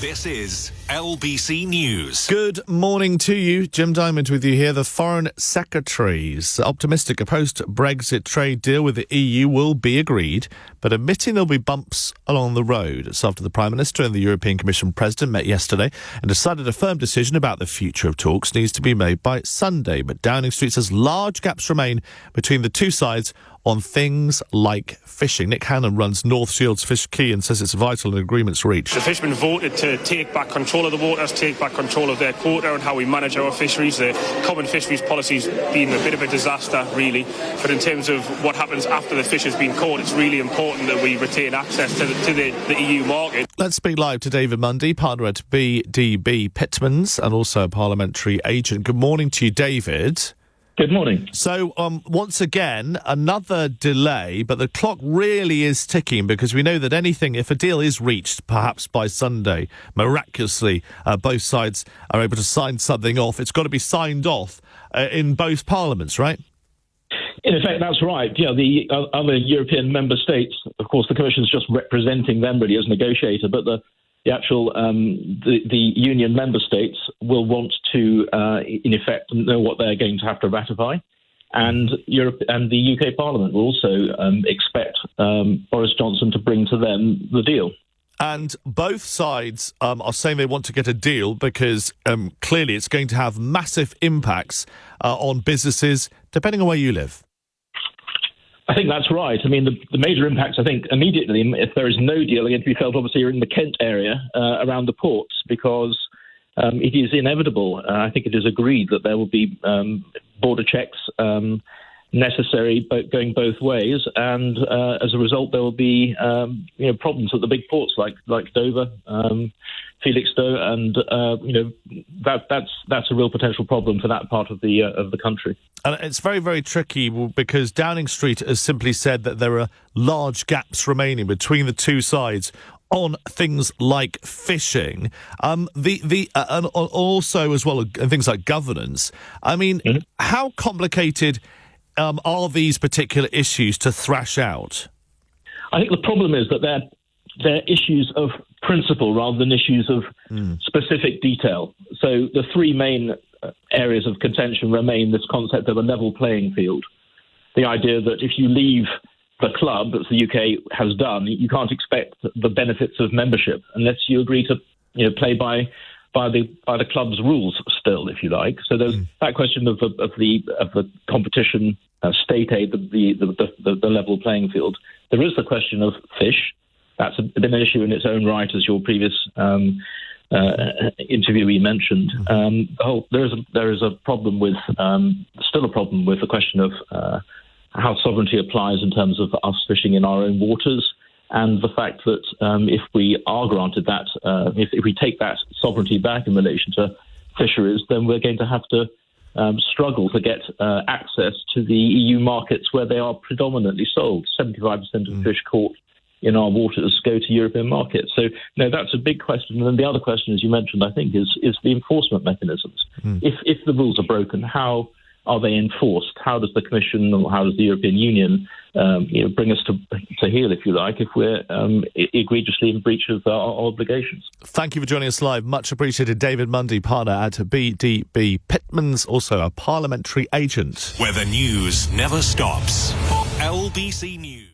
This is LBC News. Good morning to you. Jim Diamond with you here. The Foreign Secretary's optimistic a post-Brexit trade deal with the EU will be agreed, but admitting there'll be bumps along the road. It's after the Prime Minister and the European Commission President met yesterday and decided a firm decision about the future of talks needs to be made by Sunday. But Downing Street says large gaps remain between the two sides on things like fishing. Nick Hannon runs North Shields Fish Quay and says it's vital an agreement's reached. The fishermen voted to take back control of the waters, take back control of their quota and how we manage our fisheries. The common fisheries policy's been a bit of a disaster, really. But in terms of what happens after the fish has been caught, it's really important that we retain access to the EU market. Let's speak live to David Mundy, partner at BDB Pitmans and also a parliamentary agent. Good morning to you, David. Good morning. So, once again, another delay, but the clock really is ticking because we know that if a deal is reached, perhaps by Sunday, miraculously, both sides are able to sign something off. It's got to be signed off in both parliaments, right? In effect, that's right. Yeah, the other European member states, of course, the Commission is just representing them really as negotiator, but the actual the union member states will want to, in effect, know what they're going to have to ratify, and Europe and the UK Parliament will also expect Boris Johnson to bring to them the deal. And both sides are saying they want to get a deal because clearly it's going to have massive impacts on businesses, depending on where you live. I think that's right. I mean, the major impacts, I think, immediately, if there is no deal, are going to be felt, obviously, in the Kent area around the ports, because it is inevitable. I think it is agreed that there will be border checks necessary, going both ways, and as a result, there will be problems at the big ports like Dover, Felixstowe, and that's a real potential problem for that part of the country. And it's very, very tricky because Downing Street has simply said that there are large gaps remaining between the two sides on things like fishing, and also as well things like governance. I mean, how complicated are these particular issues to thrash out? I think the problem is that they're issues of principle rather than issues of specific detail. So the three main areas of contention remain this concept of a level playing field. The idea that if you leave the club, as the UK has done, you can't expect the benefits of membership unless you agree to play by the club's rules still, if you like. So there's that question of the competition, state aid, the level playing field. There is the question of fish. That's been an issue in its own right, as your previous interviewee mentioned. There is a problem with still a problem with the question of how sovereignty applies in terms of us fishing in our own waters, and the fact that if we are granted that, if we take that sovereignty back in relation to fisheries, then we're going to have to struggle to get access to the EU markets where they are predominantly sold. 75% of fish caught in our waters go to European markets. So, no, that's a big question. And then the other question, as you mentioned, I think, is the enforcement mechanisms. If the rules are broken, how are they enforced? How does the Commission or how does the European Union bring us to heel, if you like, if we're egregiously in breach of our obligations? Thank you for joining us live. Much appreciated. David Mundy, partner at BDB Pitmans, also a parliamentary agent. Where the news never stops. LBC News.